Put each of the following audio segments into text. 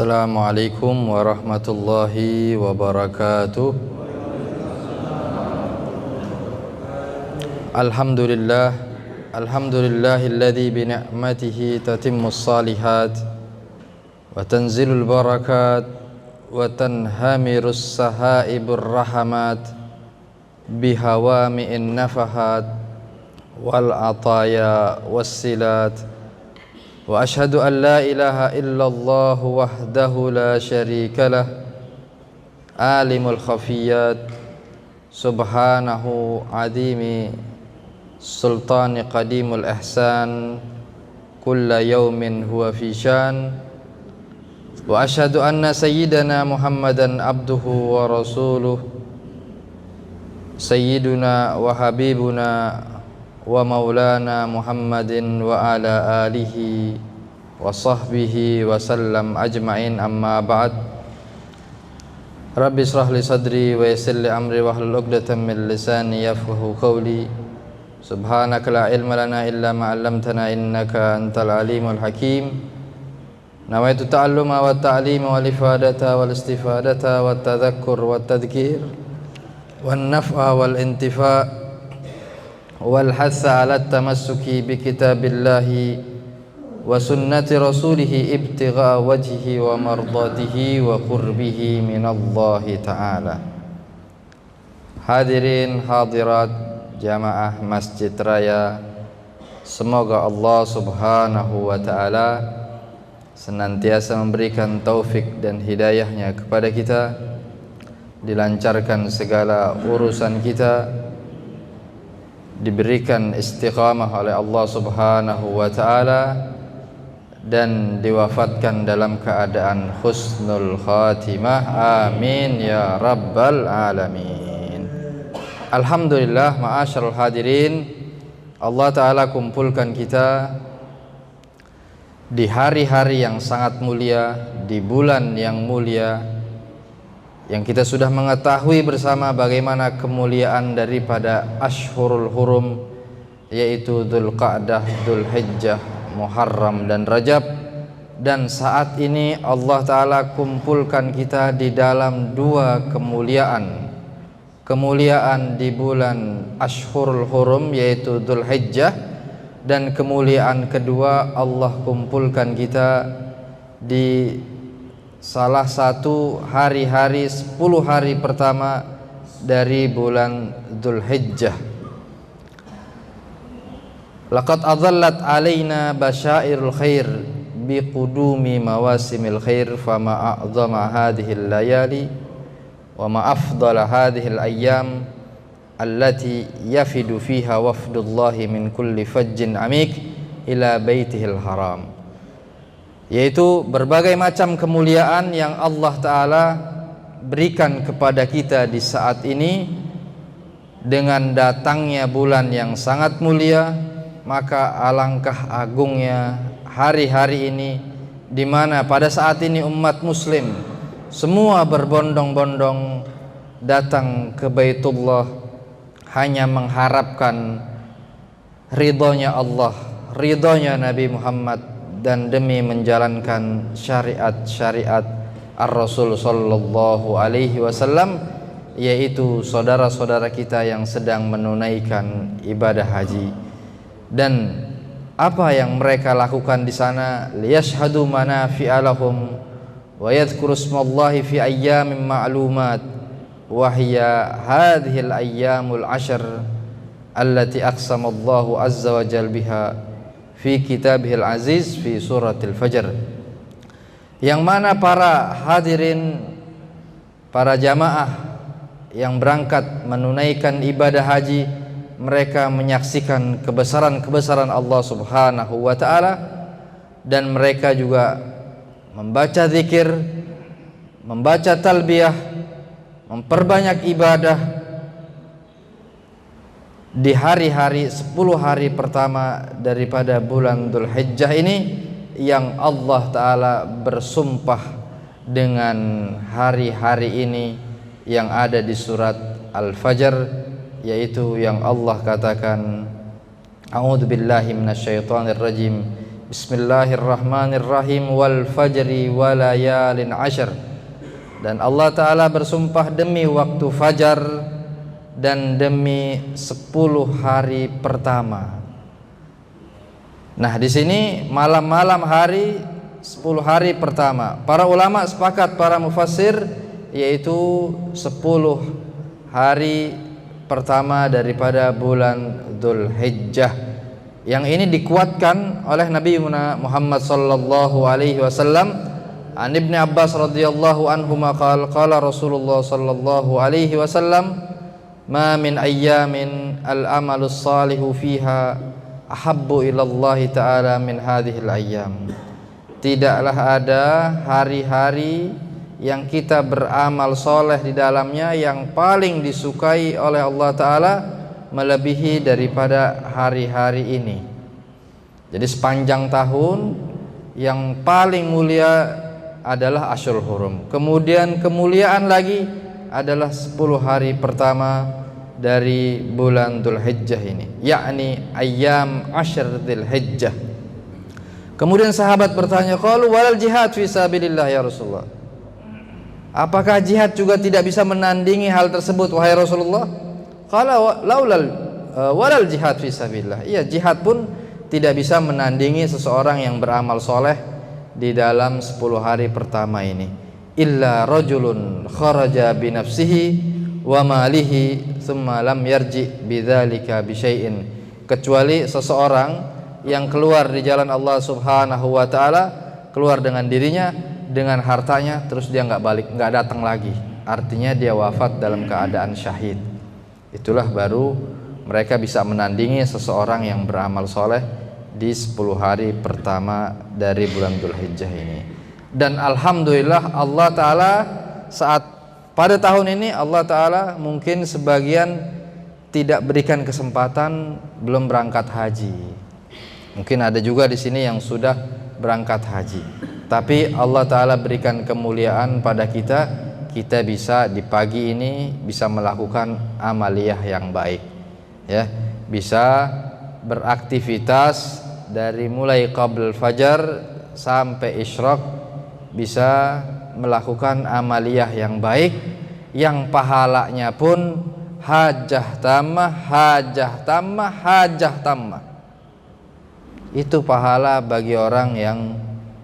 Assalamualaikum warahmatullahi wabarakatuh. Alhamdulillahilladzi bi ni'matihi tatimmus salihat wa tanzilul barakat wa tanhamirus sahaibur rahamat bihawami'in nafahat wal ataya wassilat. Wa ashhadu an la ilaha illallah wahdahu la syarika lah alimul khafiyat subhanahu adimi sultani qadimul ihsan kulla yawmin huwa fi syan. Wa ashhadu anna sayyidana Muhammadan abduhu wa rasuluh sayyiduna wa habibuna wa maulana Muhammadin wa ala alihi wa sahbihi wa sallam ajma'in, amma ba'd. Rabbi israh li sadri wa yassir li amri wahlul 'uqdatam min lisani yafqahu qawli. Subhanaka la ilma lana illa ma 'allamtana innaka antal alimul hakim. Nawaitu ta'alluma wa ta'lima wal ifadata wal istifadata wat tadhakkur wat tadhkir wan naf'a wal intifa' wal hatha ala tamassuki bi kitabillahi wa sunnati rasulihi ibtigha wajhihi wa mardatihi wa qurbihi minallahi ta'ala. Hadirin hadirat jamaah Masjid Raya, semoga Allah subhanahu wa ta'ala senantiasa memberikan taufik dan hidayahnya kepada kita, dilancarkan segala urusan kita, diberikan istiqamah oleh Allah subhanahu wa ta'ala, dan diwafatkan dalam keadaan husnul khatimah. Amin ya rabbal alamin. Alhamdulillah, ma'asyarul hadirin, Allah ta'ala kumpulkan kita di hari-hari yang sangat mulia, di bulan yang mulia, yang kita sudah mengetahui bersama bagaimana kemuliaan daripada Ashhurul Hurum, yaitu Dzulqa'dah, Dzulhijjah, Muharram dan Rajab. Dan saat ini Allah Ta'ala kumpulkan kita di dalam dua kemuliaan. Kemuliaan di bulan Ashhurul Hurum, yaitu Dzulhijjah, dan kemuliaan kedua Allah kumpulkan kita di salah satu hari-hari 10 hari pertama dari bulan Dzulhijjah. Laqad adallat alaina basyairul khair biqudumi mawasimil khair, fama a'zama hadhil layali wa ma afdala hadhil ayyam allati yafidu fiha wafdullahi min kulli fajjin amik ila baitihil haram. Yaitu berbagai macam kemuliaan yang Allah Ta'ala berikan kepada kita di saat ini. Dengan datangnya bulan yang sangat mulia, maka alangkah agungnya hari-hari ini, di mana pada saat ini umat muslim semua berbondong-bondong datang ke Baitullah hanya mengharapkan ridhonya Allah, ridhonya Nabi Muhammad, dan demi menjalankan syariat-syariat Ar-Rasul sallallahu alaihi wasallam, yaitu saudara-saudara kita yang sedang menunaikan ibadah haji. Dan apa yang mereka lakukan di sana, liyashhadu manafi'a lahum wa yadhkuru ismallahi fi ayyamin ma'lumat wa hiya hadhil ayyamul 'ashr allati aqsamallahu azza wa jalla biha fi kitabihil aziz fi suratil fajr. Yang mana para hadirin, para jamaah yang berangkat menunaikan ibadah haji, mereka menyaksikan kebesaran-kebesaran Allah subhanahu wa ta'ala, dan mereka juga membaca zikir, membaca talbiyah, memperbanyak ibadah di hari-hari 10 hari pertama daripada bulan Dzulhijjah ini, yang Allah Ta'ala bersumpah dengan hari-hari ini yang ada di surat Al-Fajr, yaitu yang Allah katakan, a'udzubillahi minasyaitonirrajim, Bismillahirrahmanirrahim. Wal fajri walayalin ashr. Dan Allah Ta'ala bersumpah demi waktu fajar dan demi 10 hari pertama. Nah, di sini malam-malam hari 10 hari pertama. Para ulama sepakat, para mufassir, yaitu 10 hari pertama daripada bulan Dzulhijjah. Yang ini dikuatkan oleh Nabi Muhammad sallallahu alaihi wasallam. An Ibnu Abbas radhiyallahu anhuma qala Rasulullah sallallahu alaihi wasallam, "Ma min ayyamin al-amalu salihu fiha ahabbu ila Allah ta'ala min hadhil ayyam." Tidaklah ada hari-hari yang kita beramal soleh di dalamnya yang paling disukai oleh Allah Ta'ala melebihi daripada hari-hari ini. Jadi sepanjang tahun yang paling mulia adalah Asyurul Hurum. Kemudian kemuliaan lagi adalah 10 hari pertama dari bulan Dzulhijjah ini, yakni ayyam ashr Dzulhijjah. Kemudian sahabat bertanya, qalu walal jihad fi sabilillah ya Rasulullah. Apakah jihad juga tidak bisa menandingi hal tersebut wahai Rasulullah? Qala walal jihad fi sabilillah. Iya, jihad pun tidak bisa menandingi seseorang yang beramal soleh di dalam 10 hari pertama ini. Illa rajulun kharaja bi nafsihi wa malihi thumma lam yarji bidzalika bi syai'in. Kecuali seseorang yang keluar di jalan Allah Subhanahu wa taala, keluar dengan dirinya, dengan hartanya, terus dia nggak datang lagi. Artinya dia wafat dalam keadaan syahid. Itulah baru mereka bisa menandingi seseorang yang beramal soleh di 10 hari pertama dari bulan Dzulhijjah ini. Dan alhamdulillah Allah Ta'ala saat pada tahun ini Allah Ta'ala mungkin sebagian tidak berikan kesempatan belum berangkat haji. Mungkin ada juga di sini yang sudah berangkat haji. Tapi Allah Ta'ala berikan kemuliaan pada kita bisa di pagi ini bisa melakukan amaliyah yang baik, ya, bisa beraktivitas dari mulai qabl fajar sampai isyraq, bisa melakukan amaliyah yang baik, yang pahalanya pun hajah tamah. Itu pahala bagi orang yang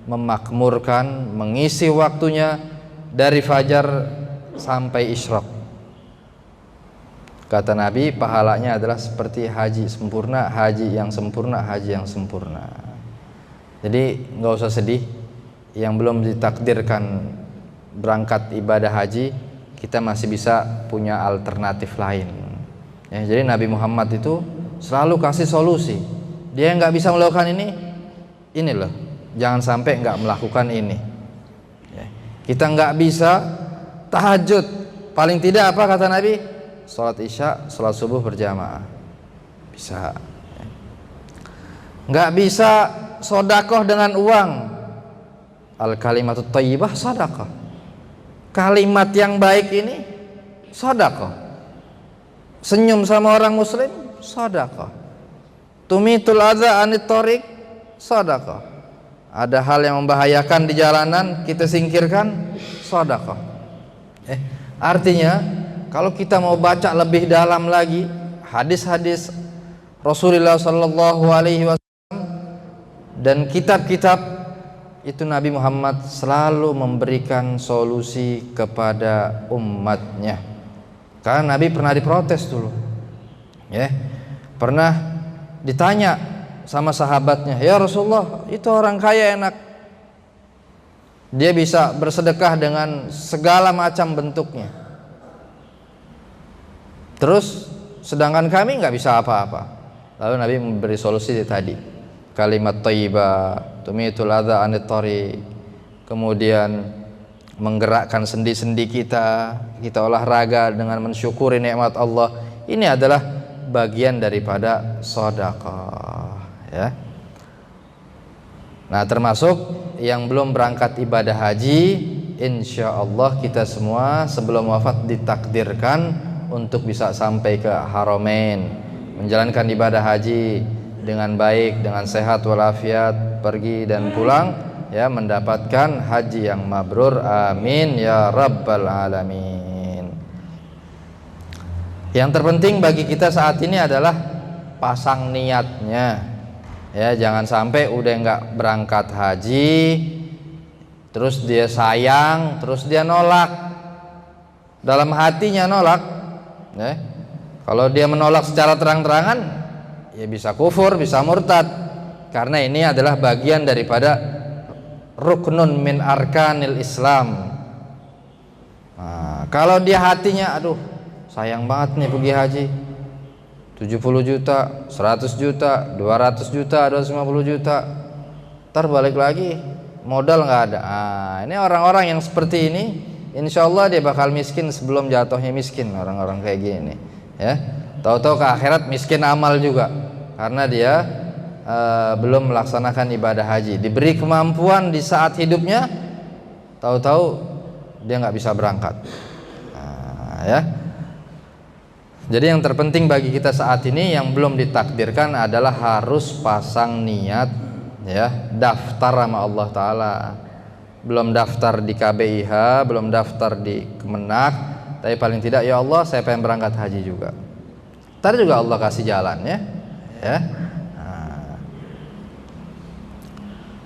memakmurkan, mengisi waktunya dari fajar sampai isyraq. Kata Nabi, pahalanya adalah seperti haji sempurna, haji yang sempurna. Jadi nggak usah sedih yang belum ditakdirkan berangkat ibadah haji, kita masih bisa punya alternatif lain. Ya, jadi Nabi Muhammad itu selalu kasih solusi. Dia nggak bisa melakukan ini loh, jangan sampai nggak melakukan ini. Ya, kita nggak bisa tahajud, paling tidak apa kata Nabi? Salat isya, salat subuh berjamaah. Bisa. Nggak bisa sodakoh dengan uang. Al kalimatut thayyibah sodakoh. Kalimat yang baik ini sodakoh. Senyum sama orang muslim sodakoh. Tumitul adza anit thoriq sodakoh. Ada hal yang membahayakan di jalanan, kita singkirkan, sodakoh. Artinya kalau kita mau baca lebih dalam lagi hadis-hadis Rasulullah sallallahu alaihi wasallam dan kitab-kitab itu, Nabi Muhammad selalu memberikan solusi kepada umatnya. Karena Nabi pernah diprotes dulu. Ya. Pernah ditanya sama sahabatnya, "Ya Rasulullah, itu orang kaya enak. Dia bisa bersedekah dengan segala macam bentuknya. Terus sedangkan kami nggak bisa apa-apa." Lalu Nabi memberi solusi tadi, kalimat thayyibah, tumitul adza anit thariq, kemudian menggerakkan sendi-sendi kita olahraga dengan mensyukuri nikmat Allah. Ini adalah bagian daripada sedekah, ya. Nah, termasuk yang belum berangkat ibadah haji, insya Allah kita semua sebelum wafat ditakdirkan untuk bisa sampai ke Haramain, menjalankan ibadah haji dengan baik, dengan sehat walafiat, pergi dan pulang ya mendapatkan haji yang mabrur. Amin ya rabbal alamin. Yang terpenting bagi kita saat ini adalah pasang niatnya ya, jangan sampai udah nggak berangkat haji terus dia sayang, terus dia nolak, dalam hatinya nolak ya. Kalau dia menolak secara terang-terangan ya bisa kufur, bisa murtad, karena ini adalah bagian daripada ruknun min arkanil Islam. Nah, kalau dia hatinya aduh sayang banget nih pergi haji 70 juta, 100 juta, 200 juta, 250 juta, ntar balik lagi modal nggak ada. Ini orang-orang yang seperti ini insya Allah dia bakal miskin sebelum jatuhnya miskin. Orang-orang kayak gini ya, tahu-tahu ke akhirat miskin amal juga karena dia belum melaksanakan ibadah haji. Diberi kemampuan di saat hidupnya, tahu-tahu dia nggak bisa berangkat. Ya. Jadi yang terpenting bagi kita saat ini yang belum ditakdirkan adalah harus pasang niat ya, daftar sama Allah Ta'ala. Belum daftar di KBIH, belum daftar di Kemenak, tapi paling tidak ya Allah saya pengen berangkat haji juga. Ntar juga Allah kasih jalan ya.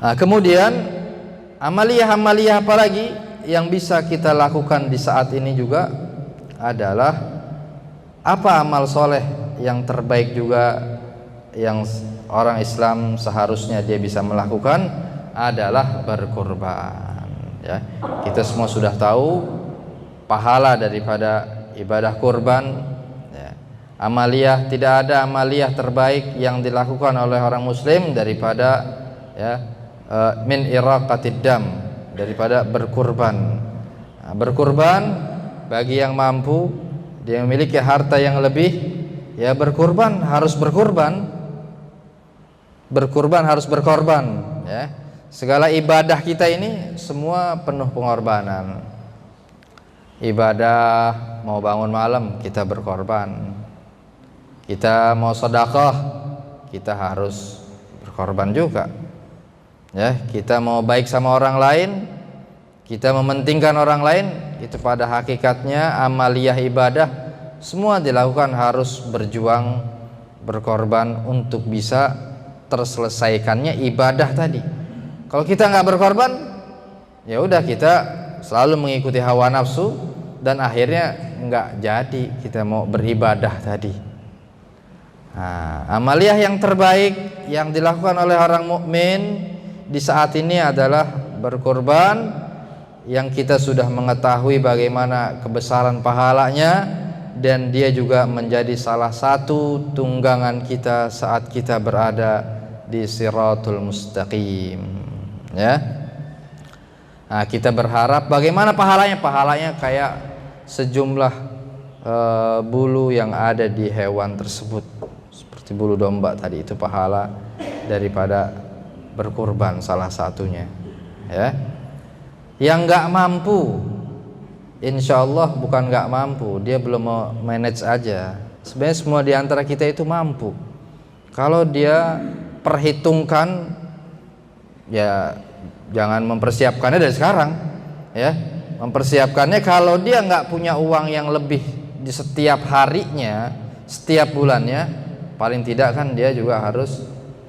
Nah, kemudian amaliyah-amaliyah apa lagi yang bisa kita lakukan di saat ini juga adalah apa amal soleh yang terbaik juga yang orang Islam seharusnya dia bisa melakukan adalah berkurban ya. Kita semua sudah tahu pahala daripada ibadah kurban ya. Amaliyah, tidak ada amaliyah terbaik yang dilakukan oleh orang muslim daripada ya min iraqatid dam, daripada berkurban. Nah, berkurban bagi yang mampu, dia memiliki harta yang lebih ya berkurban, harus berkurban. Berkurban harus berkorban ya. Segala ibadah kita ini semua penuh pengorbanan. Ibadah mau bangun malam kita berkorban. Kita mau sedekah kita harus berkorban juga. Ya, kita mau baik sama orang lain, kita mementingkan orang lain, itu pada hakikatnya amaliyah ibadah semua dilakukan harus berjuang, berkorban untuk bisa terselesaikannya ibadah tadi. Kalau kita nggak berkorban, ya udah kita selalu mengikuti hawa nafsu dan akhirnya nggak jadi kita mau beribadah tadi. Nah, amaliyah yang terbaik yang dilakukan oleh orang mukmin di saat ini adalah berkorban, yang kita sudah mengetahui bagaimana kebesaran pahalanya, dan dia juga menjadi salah satu tunggangan kita saat kita berada di Shiratul Mustaqim ya. Nah, kita berharap bagaimana pahalanya? Pahalanya kayak sejumlah bulu yang ada di hewan tersebut, seperti bulu domba tadi, itu pahala daripada berkurban salah satunya ya. Yang nggak mampu, insya Allah bukan nggak mampu, dia belum mau manage aja. Sebenarnya semua di antara kita itu mampu. Kalau dia perhitungkan, ya jangan mempersiapkannya dari sekarang ya. Mempersiapkannya kalau dia nggak punya uang yang lebih di setiap harinya, setiap bulannya, paling tidak kan dia juga harus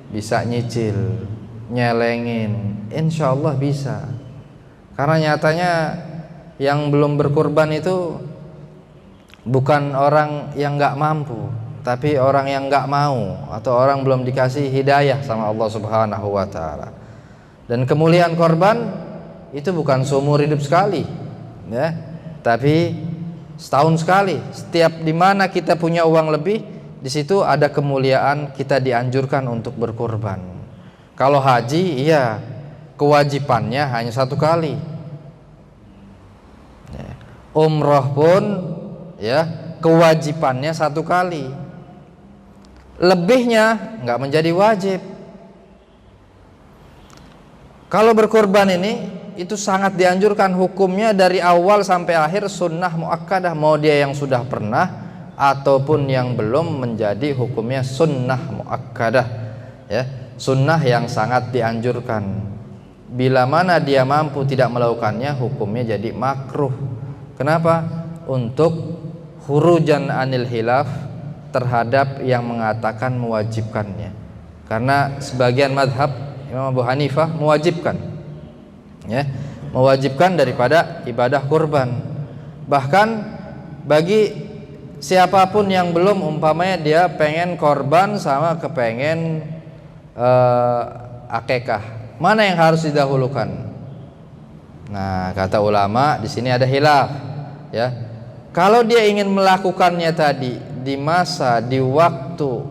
bisa nyicil, nyelengin. Insya Allah bisa. Karena nyatanya yang belum berkurban itu bukan orang yang nggak mampu, tapi orang yang nggak mau, atau orang belum dikasih hidayah sama Allah Subhanahu wa Ta'ala. Dan kemuliaan korban itu bukan seumur hidup sekali ya, tapi setahun sekali. Setiap dimana kita punya uang lebih, di situ ada kemuliaan, kita dianjurkan untuk berkorban. Kalau haji, iya kewajibannya hanya satu kali. Umroh pun ya kewajibannya satu kali. Lebihnya nggak menjadi wajib. Kalau berkorban ini itu sangat dianjurkan, hukumnya dari awal sampai akhir sunnah muakkadah, mau dia yang sudah pernah ataupun yang belum, menjadi hukumnya sunnah muakkadah ya. sunnah yang sangat dianjurkan. Bila mana dia mampu tidak melakukannya, hukumnya jadi makruh. Kenapa? Untuk khurujan anil khilaf terhadap yang mengatakan mewajibkannya. Karena sebagian madhab Imam Abu Hanifah mewajibkan, ya, mewajibkan daripada ibadah kurban. Bahkan bagi siapapun yang belum, umpamanya dia pengen korban sama kepengen akekah, mana yang harus didahulukan? Nah, kata ulama di sini ada khilaf, ya. Kalau dia ingin melakukannya tadi di masa, di waktu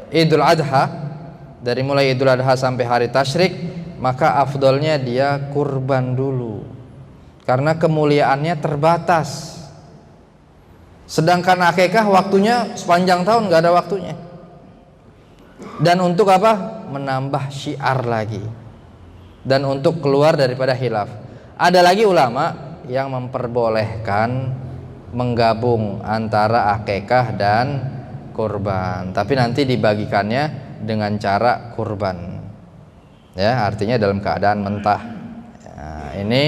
Idul Adha, dari mulai Idul Adha sampai hari tasyrik, maka afdolnya dia kurban dulu, karena kemuliaannya terbatas. Sedangkan akikah waktunya sepanjang tahun, nggak ada waktunya. Dan untuk apa? Menambah syiar lagi, dan untuk keluar daripada khilaf. Ada lagi ulama yang memperbolehkan menggabung antara akikah dan kurban, tapi nanti dibagikannya dengan cara kurban, ya, artinya dalam keadaan mentah. Nah, ini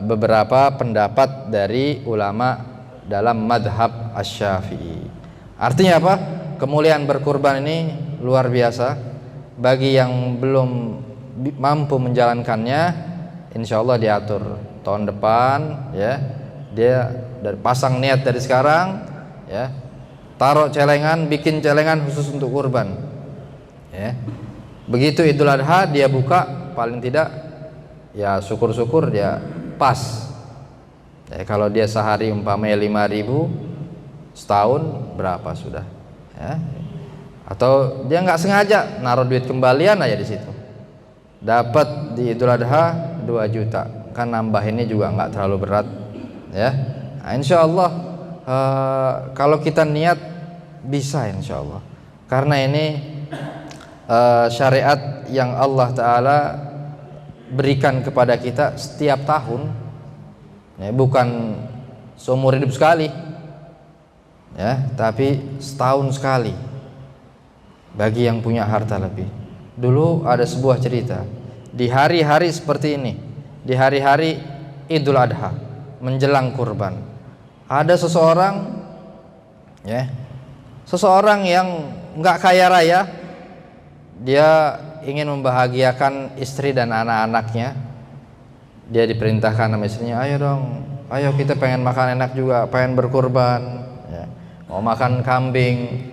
beberapa pendapat dari ulama dalam madhab Asy-Syafi'i. Artinya apa? Kemuliaan berkurban ini luar biasa. Bagi yang belum mampu menjalankannya, insya Allah diatur tahun depan, ya, dia pasang niat dari sekarang, ya, taruh celengan, bikin celengan khusus untuk kurban, ya. Begitu Idul Adha dia buka, paling tidak ya syukur-syukur dia pas. Ya, kalau dia sehari umpamanya 5.000, setahun berapa sudah, ya. Atau dia nggak sengaja naruh duit kembalian aja di situ, dapat di Idul Adha 2 juta, kan nambah ini juga nggak terlalu berat, ya. Nah, insya Allah kalau kita niat bisa, insya Allah, karena ini syariat yang Allah Ta'ala berikan kepada kita setiap tahun, ya, bukan seumur hidup sekali, ya, tapi setahun sekali bagi yang punya harta lebih. Dulu ada sebuah cerita, di hari-hari seperti ini, di hari-hari Idul Adha menjelang kurban, ada seseorang, ya, seseorang yang nggak kaya raya, dia ingin membahagiakan istri dan anak-anaknya. Dia diperintahkan sama istrinya, ayo dong, ayo kita pengen makan enak juga, pengen berkurban, ya, mau makan kambing.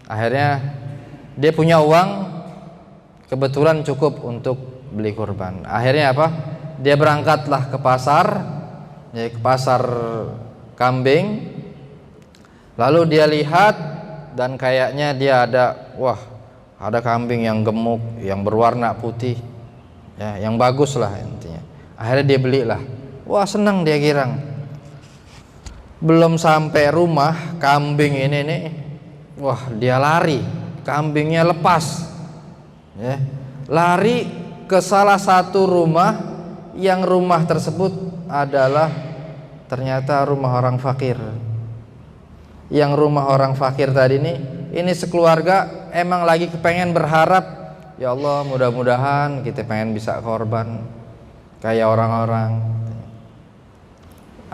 Akhirnya dia punya uang, kebetulan cukup untuk beli kurban. Akhirnya apa? Dia berangkatlah ke pasar, ya, ke pasar kambing. Lalu dia lihat, dan kayaknya dia ada kambing yang gemuk, yang berwarna putih, ya, yang bagus lah intinya. Akhirnya dia belilah. Wah, senang dia girang. Belum sampai rumah, kambing ini nih, wah, dia lari, kambingnya lepas, ya, lari ke salah satu rumah, yang rumah tersebut adalah ternyata rumah orang fakir. Yang rumah orang fakir tadi ini sekeluarga emang lagi kepengen berharap, ya Allah, mudah-mudahan kita pengen bisa korban kayak orang-orang.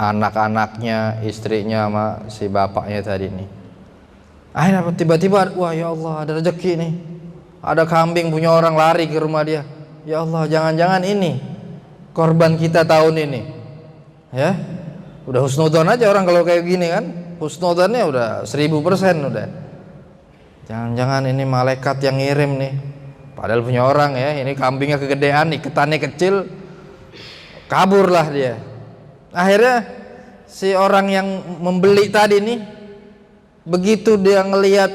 Anak-anaknya, istrinya sama si bapaknya tadi nih, akhirnya tiba-tiba, wah, ya Allah, ada rezeki nih, ada kambing punya orang, lari ke rumah dia. Ya Allah, jangan-jangan ini korban kita tahun ini, ya. Udah husnudzon aja orang kalau kayak gini kan, husnudzonnya udah 1000% udah. Jangan-jangan ini malaikat yang ngirim nih, padahal punya orang, ya. Ini kambingnya kegedean, iketannya kecil, kaburlah dia. Akhirnya si orang yang membeli tadi nih, begitu dia ngelihat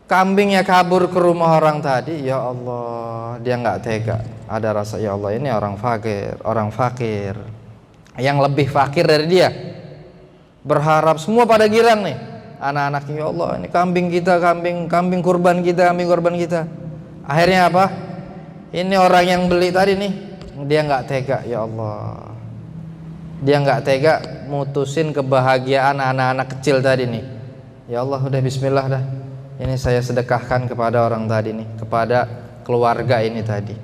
kambingnya kabur ke rumah orang tadi, ya Allah, dia nggak tega. Ada rasa, ya Allah, ini orang fakir yang lebih fakir dari dia. Berharap semua pada girang nih, anak-anaknya, ya Allah, ini kambing kita, kambing kurban kita. Akhirnya apa? Ini orang yang beli tadi nih, dia nggak tega, ya Allah, dia nggak tega mutusin kebahagiaan anak-anak kecil tadi nih. Ya Allah, udah bismillah dah, ini saya sedekahkan kepada orang tadi nih, kepada keluarga ini tadi.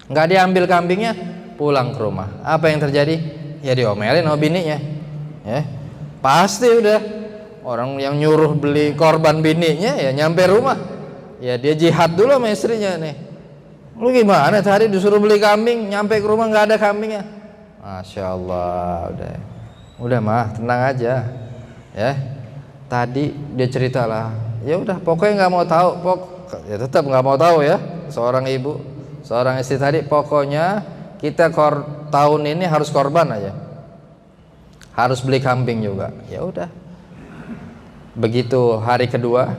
Nggak diambil kambingnya, pulang ke rumah. Apa yang terjadi? Ya diomelin sama bininya. Ya, pasti udah orang yang nyuruh beli korban bininya ya nyampe rumah, ya dia jihad dulu sama istrinya nih. Lu gimana tadi disuruh beli kambing, nyampe ke rumah nggak ada kambingnya? Masya Allah, udah mah tenang aja ya. Tadi dia cerita lah, ya udah pokoknya nggak mau tahu, ya tetap nggak mau tahu ya. Seorang ibu, seorang istri tadi, pokoknya kita tahun ini harus korban aja, harus beli kambing juga. Ya udah. Begitu hari kedua,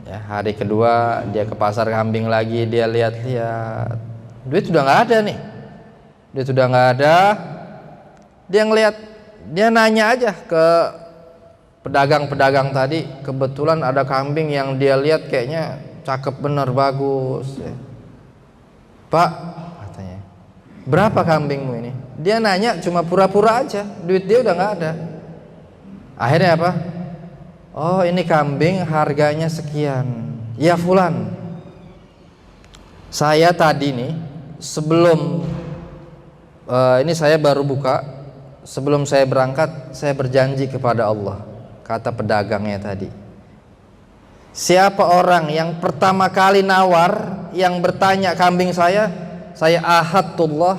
ya hari kedua dia ke pasar kambing lagi, dia lihat-lihat, duit udah nggak ada nih, duit udah nggak ada. Dia ngelihat, dia nanya aja ke pedagang-pedagang tadi, kebetulan ada kambing yang dia lihat kayaknya cakep bener, bagus. Pak, katanya, berapa kambingmu ini? Dia nanya cuma pura-pura aja, duit dia udah nggak ada. Akhirnya apa? Oh, ini kambing harganya sekian. Ya fulan, saya tadi nih sebelum ini saya baru buka, sebelum saya berangkat saya berjanji kepada Allah, kata pedagangnya tadi, siapa orang yang pertama kali nawar, yang bertanya kambing saya ahadullah,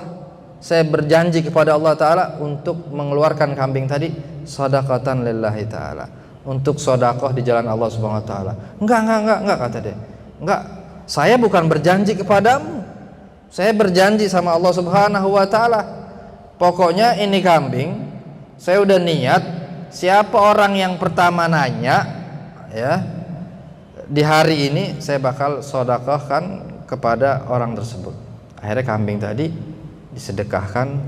saya berjanji kepada Allah Ta'ala untuk mengeluarkan kambing tadi sadaqatan lillahi ta'ala, untuk sodakoh di jalan Allah Subhanahu Wa Ta'ala. Enggak, kata dia. Enggak, saya bukan berjanji kepadamu, saya berjanji sama Allah Subhanahu Wa Ta'ala. Pokoknya ini kambing, saya udah niat, siapa orang yang pertama nanya, ya, di hari ini saya bakal sodakohkan kepada orang tersebut. Akhirnya kambing tadi disedekahkan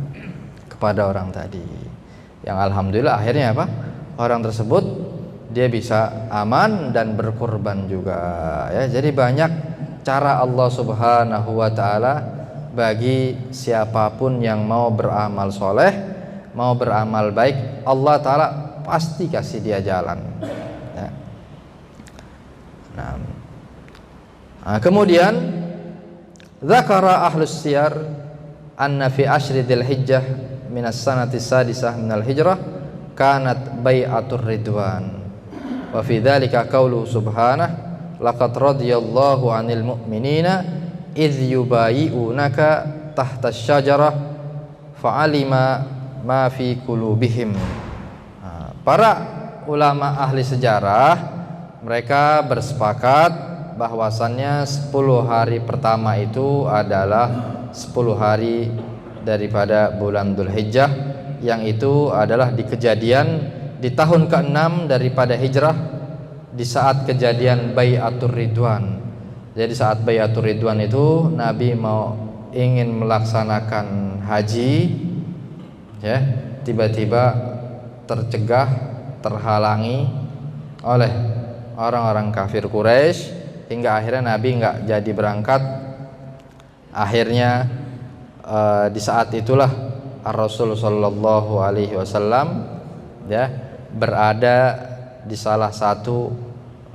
kepada orang tadi, yang alhamdulillah akhirnya apa? Orang tersebut dia bisa aman dan berkurban juga, ya. Jadi banyak cara Allah Subhanahu Wa Ta'ala bagi siapapun yang mau beramal soleh, mau beramal baik, Allah Ta'ala pasti kasih dia jalan, ya. Nah, kemudian zakara ahlus siyar anna fi ashri dzil hijjah minas sanati sadisah minal hijrah kanat bai'atur ridwan wa fi dzalika qaulu subhanahu laqad radiyallahu 'anil mu'minina idz yubayi'unaka tahta asy-syajarah fa'alima ma fi qulubihim. Para ulama ahli sejarah mereka bersepakat bahwasannya 10 hari pertama itu adalah 10 hari daripada bulan Dzulhijjah, yang itu adalah di kejadian di tahun ke-6 daripada hijrah, di saat kejadian Bai'atur Ridwan. Jadi saat Bai'atur Ridwan itu Nabi ingin melaksanakan haji, ya, tiba-tiba tercegah, terhalangi oleh orang-orang kafir Quraisy, hingga akhirnya Nabi nggak jadi berangkat. Akhirnya di saat itulah Rasul Shallallahu Alaihi Wasallam, ya, berada di salah satu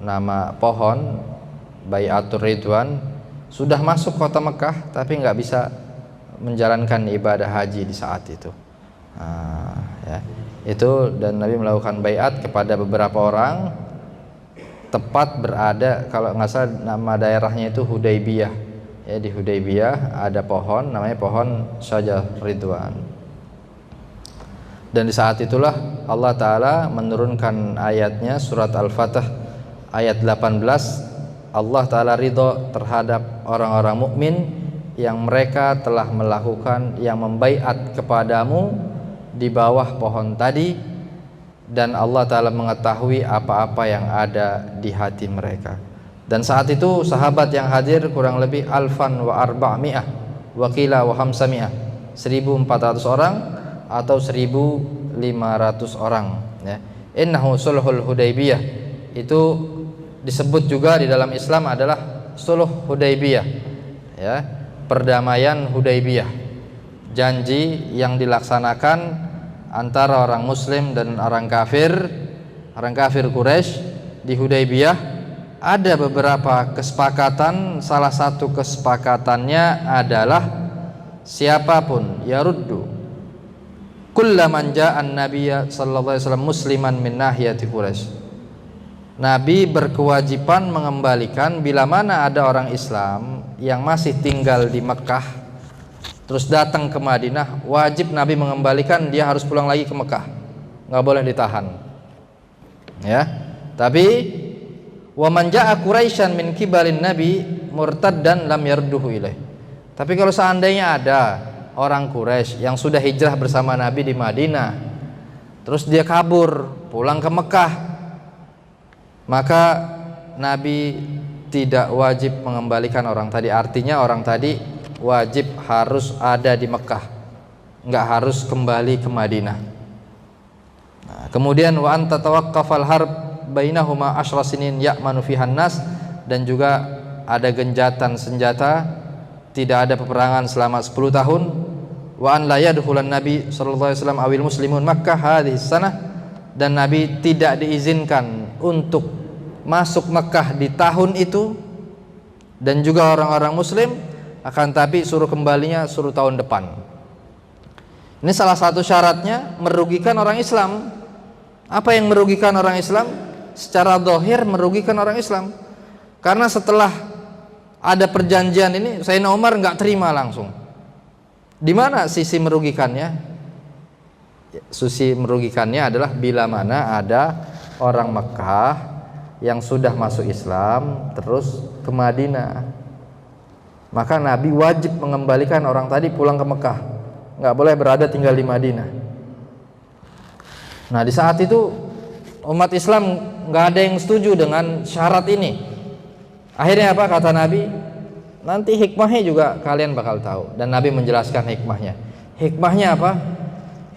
nama pohon Bai'atur Ridwan, sudah masuk kota Mekah tapi nggak bisa menjalankan ibadah haji di saat itu. Ya, itu, dan Nabi melakukan baiat kepada beberapa orang, tepat berada, kalau nggak salah nama daerahnya itu Hudaybiyah, ya. Di Hudaybiyah ada pohon namanya pohon Syajar Ridwan, dan di saat itulah Allah Ta'ala menurunkan ayatnya, surat Al-Fatah ayat 18. Allah Ta'ala ridho terhadap orang-orang mukmin yang mereka telah melakukan, yang membaiat kepadamu di bawah pohon tadi, dan Allah Ta'ala mengetahui apa-apa yang ada di hati mereka. Dan saat itu sahabat yang hadir kurang lebih alfan wa arba'mi'ah wa qila wa hamsami'ah, 1400 orang atau 1500 orang, ya. Innahu sulhul Hudaybiyah, itu disebut juga di dalam Islam adalah sulh Hudaybiyah, ya, perdamaian Hudaybiyah, janji yang dilaksanakan antara orang muslim dan orang kafir Quraisy di Hudaybiyah, ada beberapa kesepakatan. Salah satu kesepakatannya adalah siapapun yaruddu kullaman ja'an nabiyya sallallahu alaihi wasallam musliman min nahiyati Quraisy, Nabi berkewajiban mengembalikan bila mana ada orang Islam yang masih tinggal di Mekah terus datang ke Madinah, wajib Nabi mengembalikan, dia harus pulang lagi ke Mekah, nggak boleh ditahan. Ya, tapi wa man ja'a Quraisyan min kibalin Nabi murtaddan lam yarduhu ilaih. Tapi kalau seandainya ada orang Quraisy yang sudah hijrah bersama Nabi di Madinah, terus dia kabur pulang ke Mekah, maka Nabi tidak wajib mengembalikan orang tadi. Artinya orang tadi wajib harus ada di Mekah, nggak harus kembali ke Madinah. Nah, kemudian wa anta tawaqqafal harb bainahuma asyra sinin ya'manu fihan nas, dan juga ada genjatan senjata, tidak ada peperangan selama 10 tahun. Wa an la yadkhulan nabi sallallahu alaihi wasallam awil muslimun Makkah hadhihi sanah, dan Nabi tidak diizinkan untuk masuk Mekah di tahun itu, dan juga orang-orang muslim, akan tapi suruh kembalinya suruh tahun depan. Ini salah satu syaratnya merugikan orang Islam. Apa yang merugikan orang Islam? Secara zahir merugikan orang Islam, karena setelah ada perjanjian ini Sayyidina Umar nggak terima langsung. Di mana sisi merugikannya? Sisi merugikannya adalah bila mana ada orang Mekah yang sudah masuk Islam terus ke Madinah, maka Nabi wajib mengembalikan orang tadi pulang ke Mekah, nggak boleh berada tinggal di Madinah. Nah, di saat itu umat Islam nggak ada yang setuju dengan syarat ini. Akhirnya apa kata Nabi? Nanti hikmahnya juga kalian bakal tahu, dan Nabi menjelaskan hikmahnya. Hikmahnya apa?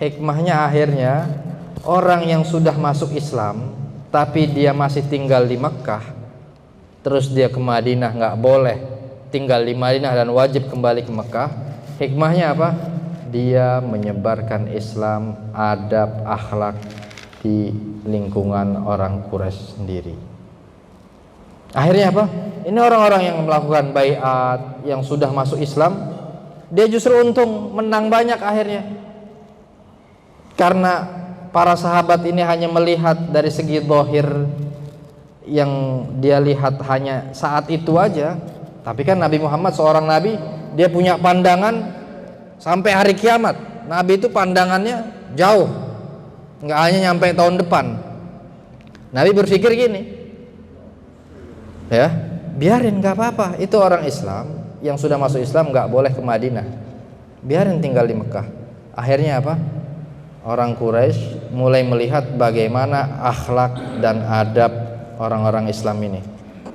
Hikmahnya akhirnya orang yang sudah masuk Islam tapi dia masih tinggal di Mekah, terus dia ke Madinah, nggak boleh tinggal di Madinah dan wajib kembali ke Mekah. Hikmahnya apa? Dia menyebarkan Islam, adab, akhlak di lingkungan orang Quraisy sendiri. Akhirnya apa? Ini orang-orang yang melakukan baiat, yang sudah masuk Islam, dia justru untung, menang banyak akhirnya. Karena para sahabat ini hanya melihat dari segi zahir yang dia lihat hanya saat itu aja. Tapi kan Nabi Muhammad seorang nabi, dia punya pandangan sampai hari kiamat. Nabi itu pandangannya jauh, nggak hanya nyampe tahun depan. Nabi berpikir gini, ya biarin, nggak apa-apa, itu orang Islam yang sudah masuk Islam nggak boleh ke Madinah, biarin tinggal di Mekah. Akhirnya apa? Orang Quraisy mulai melihat bagaimana akhlak dan adab orang-orang Islam ini.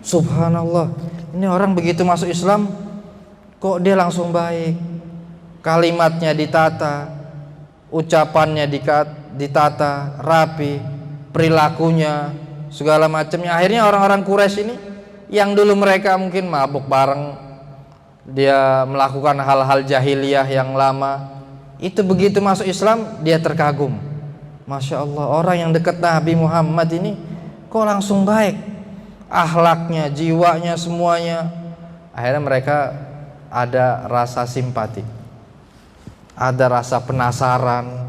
Subhanallah, ini orang begitu masuk Islam kok dia langsung baik, kalimatnya ditata, ucapannya ditata, rapi, perilakunya, segala macamnya. Akhirnya orang-orang Quraisy ini yang dulu mereka mungkin mabuk bareng, dia melakukan hal-hal jahiliyah yang lama, itu begitu masuk Islam dia terkagum. Masya Allah, orang yang dekat Nabi Muhammad ini kok langsung baik, akhlaknya, jiwanya, semuanya. Akhirnya mereka ada rasa simpati, ada rasa penasaran.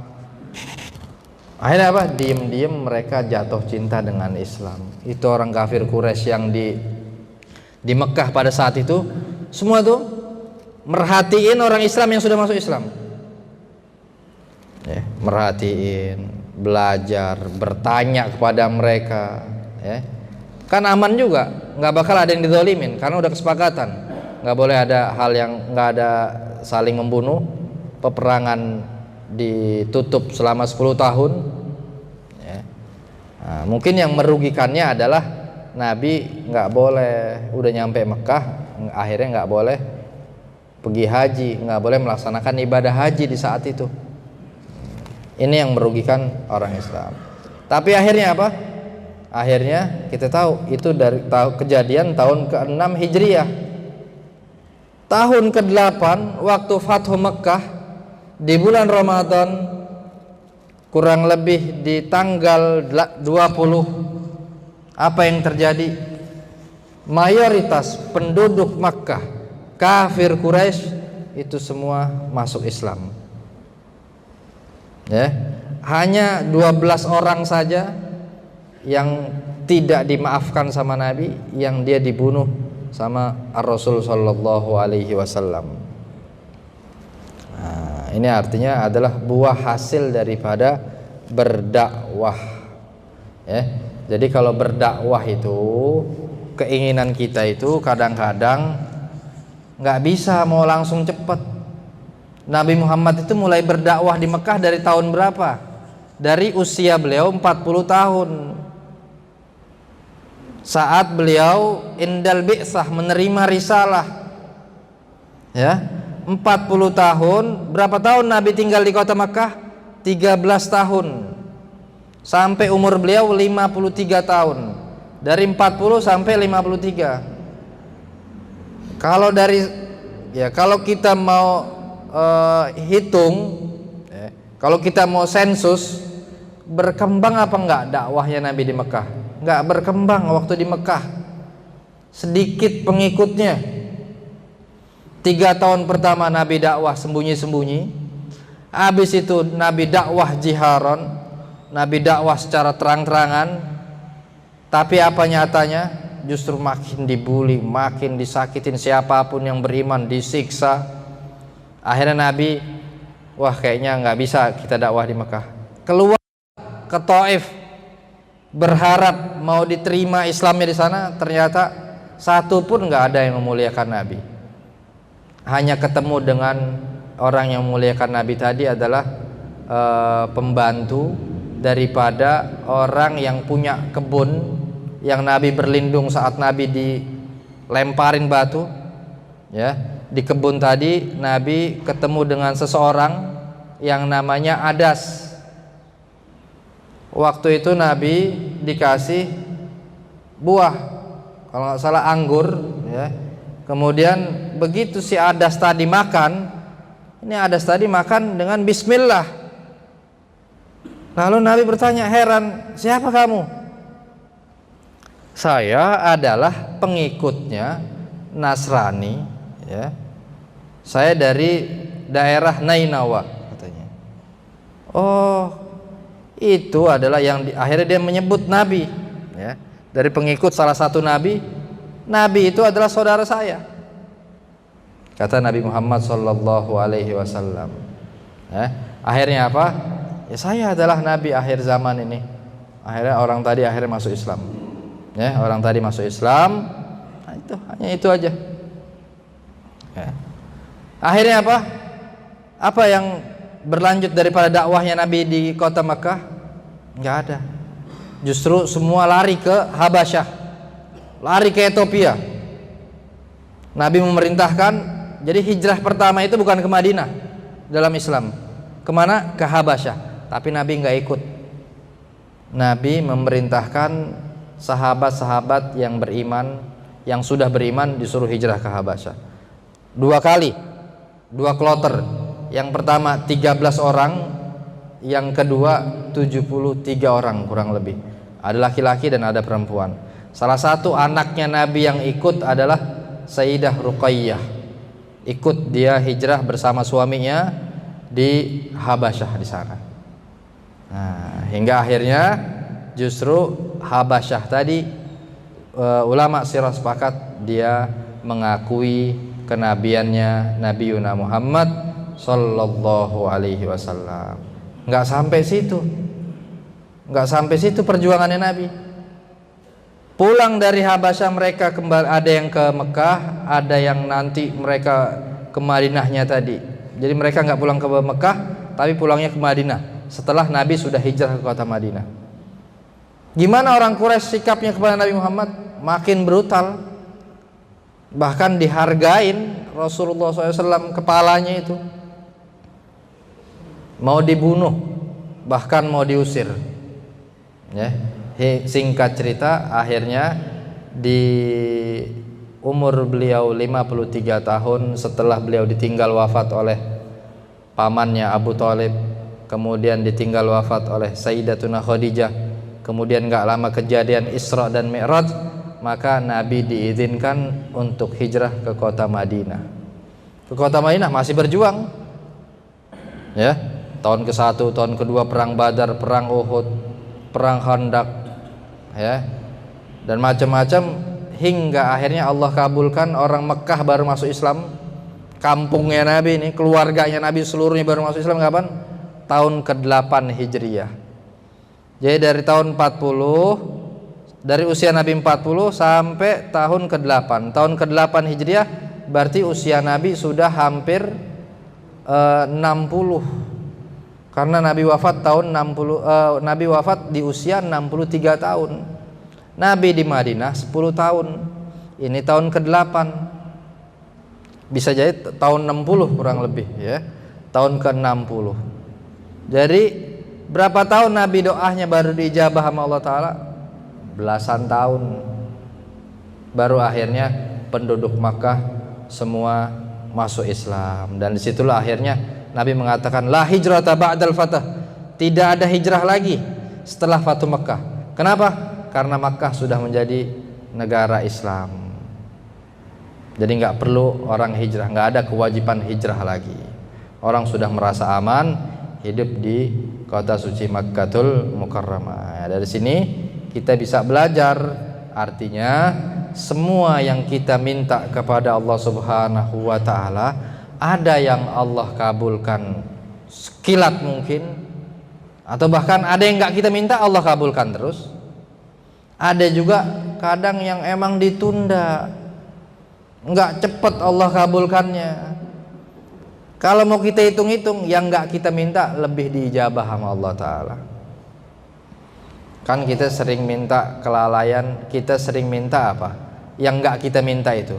Akhirnya apa? Diem-diem mereka jatuh cinta dengan Islam. Itu orang kafir Quraisy yang di Mekah pada saat itu, semua tuh merhatiin orang Islam yang sudah masuk Islam. Ya, merhatiin, belajar, bertanya kepada mereka. Ya, kan aman juga, nggak bakal ada yang dizalimin karena udah kesepakatan. Nggak boleh ada hal yang, nggak ada saling membunuh. Peperangan ditutup selama 10 tahun. Ya. Nah, mungkin yang merugikannya adalah Nabi nggak boleh, udah nyampe Mekah, akhirnya nggak boleh pergi haji, nggak boleh melaksanakan ibadah haji di saat itu. Ini yang merugikan orang Islam. Tapi akhirnya apa? Akhirnya kita tahu itu dari kejadian tahun ke-6 Hijriah. Tahun ke-8 waktu Fathu Mekah di bulan Ramadan, kurang lebih di tanggal 20, apa yang terjadi? mayoritas penduduk Makkah kafir Quraisy itu semua masuk Islam. Ya, hanya 12 orang saja yang tidak dimaafkan sama Nabi, yang dia dibunuh sama Ar-Rasul sallallahu alaihi wasallam. Nah, ini artinya adalah buah hasil daripada berdakwah. Ya. Jadi kalau berdakwah itu, keinginan kita itu kadang-kadang nggak bisa mau langsung cepat. Nabi Muhammad itu mulai berdakwah di Mekah dari tahun berapa? Dari usia beliau 40 tahun. Saat beliau indal bi'sah, menerima risalah. Ya, 40 tahun. Berapa tahun Nabi tinggal di kota Mekah? 13 tahun. Sampai umur beliau 53 tahun. Dari 40 sampai 53. Kalau kita mau hitung, kalau kita mau sensus, berkembang apa enggak dakwahnya Nabi di Mekah? Enggak berkembang waktu di Mekah. Sedikit pengikutnya. 3 tahun pertama Nabi dakwah sembunyi-sembunyi. Habis itu Nabi dakwah jiharon, Nabi dakwah secara terang-terangan. Tapi apa nyatanya? Justru makin dibully, makin disakitin, siapapun yang beriman disiksa. Akhirnya Nabi, wah kayaknya nggak bisa kita dakwah di Mekah. Keluar ke Taif, berharap mau diterima Islamnya di sana. Ternyata satu pun nggak ada yang memuliakan Nabi. Hanya ketemu dengan orang yang memuliakan Nabi tadi adalah pembantu daripada orang yang punya kebun, yang Nabi berlindung saat Nabi dilemparin batu. Ya. Di kebun tadi Nabi ketemu dengan seseorang yang namanya Adas. Waktu itu Nabi dikasih buah, kalau nggak salah anggur, ya. Kemudian begitu si Adas tadi makan, ini Adas tadi makan dengan Bismillah. Lalu Nabi bertanya, heran, siapa kamu? Saya adalah pengikutnya Nasrani. Ya, saya dari daerah Nainawa, katanya. Oh, itu adalah yang akhirnya dia menyebut Nabi. Ya, dari pengikut salah satu Nabi, Nabi itu adalah saudara saya. Kata Nabi Muhammad sallallahu alaihi wasallam. Ya, akhirnya apa? Ya, saya adalah Nabi akhir zaman ini. Akhirnya orang tadi akhirnya masuk Islam. Ya, orang tadi masuk Islam. Nah, itu hanya itu aja. Ya. Akhirnya apa? Apa yang berlanjut daripada dakwahnya Nabi di kota Makkah? Enggak ada. Justru semua lari ke Habasyah, lari ke Ethiopia. Nabi memerintahkan, jadi hijrah pertama itu bukan ke Madinah dalam Islam. Kemana? Ke Habasyah. Tapi Nabi enggak ikut. Nabi memerintahkan sahabat-sahabat yang beriman, yang sudah beriman, disuruh hijrah ke Habasyah. 2 kali, 2 kloter. Yang pertama 13 orang, yang kedua 73 orang kurang lebih. Ada laki-laki dan ada perempuan. Salah satu anaknya Nabi yang ikut adalah Sayyidah Ruqayyah. Ikut dia hijrah bersama suaminya di Habasyah di sana. Nah, hingga akhirnya justru Habasyah tadi ulama sirah sepakat dia mengakui kenabiannya Nabi Muhammad sallallahu alaihi wasallam. Enggak sampai situ. Enggak sampai situ perjuangannya Nabi. Pulang dari Habasyah mereka kembali, ada yang ke Mekah, ada yang nanti mereka ke Madinahnya tadi. Jadi mereka enggak pulang ke Mekah, tapi pulangnya ke Madinah setelah Nabi sudah hijrah ke kota Madinah. Gimana orang Quraisy sikapnya kepada Nabi Muhammad? Makin brutal. Bahkan dihargain Rasulullah SAW, kepalanya itu mau dibunuh, bahkan mau diusir. Ya, singkat cerita, akhirnya di umur beliau 53 tahun setelah beliau ditinggal wafat oleh pamannya Abu Thalib, kemudian ditinggal wafat oleh Sayyidatuna Khadijah, kemudian gak lama kejadian Isra dan Mi'raj, maka Nabi diizinkan untuk hijrah ke kota Madinah. Ke kota Madinah masih berjuang, ya. Tahun ke-1, tahun kedua perang Badar, perang Uhud, perang Khandaq, ya, dan macam-macam, hingga akhirnya Allah kabulkan. Orang Mekah baru masuk Islam, kampungnya Nabi ini, keluarganya Nabi seluruhnya baru masuk Islam kapan? Tahun ke-8 Hijriyah. Jadi dari tahun 40, dari usia Nabi 40 sampai tahun ke-8. Tahun ke-8 Hijriyah berarti usia Nabi sudah hampir 60. Karena Nabi wafat tahun 60, Nabi wafat di usia 63 tahun. Nabi di Madinah 10 tahun. Ini tahun ke-8. Bisa jadi tahun 60 kurang lebih, ya. Tahun ke-60. Jadi berapa tahun Nabi doanya baru diijabah sama Allah Ta'ala? Belasan tahun. Baru akhirnya penduduk Makkah semua masuk Islam. Dan disitulah akhirnya Nabi mengatakan la hijrata ba'dal fatah, tidak ada hijrah lagi setelah Fatu Makkah. Kenapa? Karena Makkah sudah menjadi negara Islam. Jadi nggak perlu orang hijrah, nggak ada kewajiban hijrah lagi. Orang sudah merasa aman hidup di kota suci Makkatul Mukarramah. Dari sini kita bisa belajar, artinya semua yang kita minta kepada Allah Subhanahu wa Ta'ala, ada yang Allah kabulkan sekilat mungkin, atau bahkan ada yang nggak kita minta Allah kabulkan terus. Ada juga kadang yang emang ditunda, nggak cepet Allah kabulkannya. Kalau mau kita hitung-hitung, yang nggak kita minta lebih diijabah sama Allah Ta'ala. Kan kita sering minta kelalaian, kita sering minta apa? Yang nggak kita minta itu.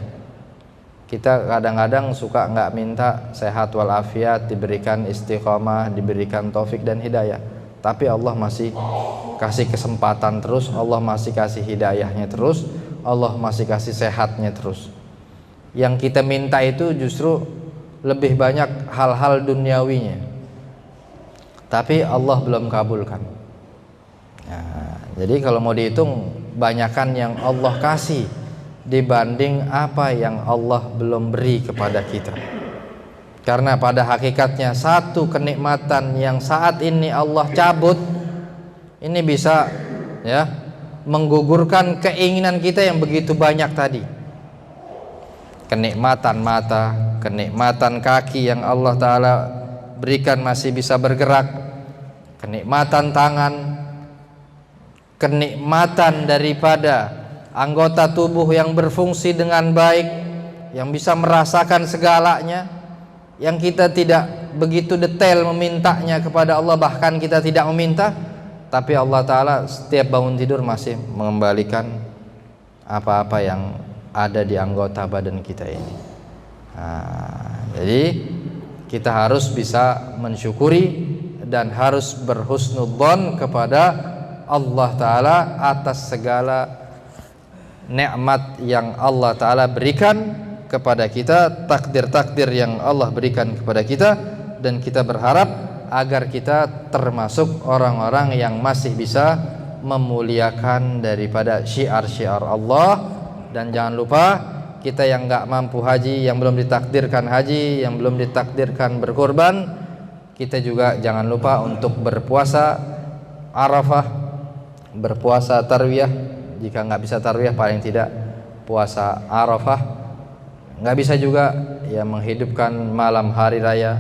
Kita kadang-kadang suka nggak minta sehat walafiat, diberikan istiqomah, diberikan taufik dan hidayah. Tapi Allah masih kasih kesempatan terus, Allah masih kasih hidayahnya terus, Allah masih kasih sehatnya terus. Yang kita minta itu justru lebih banyak hal-hal duniawinya, tapi Allah belum kabulkan. Nah, jadi kalau mau dihitung, banyakan yang Allah kasih dibanding apa yang Allah belum beri kepada kita. Karena pada hakikatnya satu kenikmatan yang saat ini Allah cabut, ini bisa, ya, menggugurkan keinginan kita yang begitu banyak tadi. Kenikmatan mata, kenikmatan kaki yang Allah Ta'ala berikan masih bisa bergerak, kenikmatan tangan, kenikmatan daripada anggota tubuh yang berfungsi dengan baik, yang bisa merasakan segalanya, yang kita tidak begitu detail memintanya kepada Allah, bahkan kita tidak meminta, tapi Allah Ta'ala setiap bangun tidur masih mengembalikan apa-apa yang ada di anggota badan kita ini. Nah, jadi kita harus bisa mensyukuri dan harus berhusnudzon kepada Allah Ta'ala atas segala nikmat yang Allah Ta'ala berikan kepada kita, takdir-takdir yang Allah berikan kepada kita, dan kita berharap agar kita termasuk orang-orang yang masih bisa memuliakan daripada syiar-syiar Allah. Dan jangan lupa, kita yang nggak mampu haji, yang belum ditakdirkan haji, yang belum ditakdirkan berkorban, kita juga jangan lupa untuk berpuasa Arafah, berpuasa tarwiyah. Jika nggak bisa tarwiyah, paling tidak puasa Arafah. Nggak bisa juga, ya, menghidupkan malam hari raya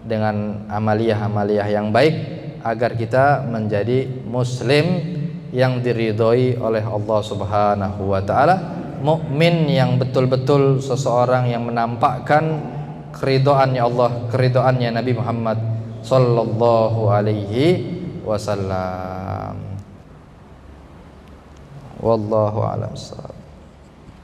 dengan amaliyah-amaliyah yang baik, agar kita menjadi muslim yang diridhoi oleh Allah Subhanahu wa Ta'ala, mukmin yang betul-betul seseorang yang menampakkan keridhaannya Allah, keridhaannya Nabi Muhammad sallallahu alaihi wasallam. Wallahu a'lam.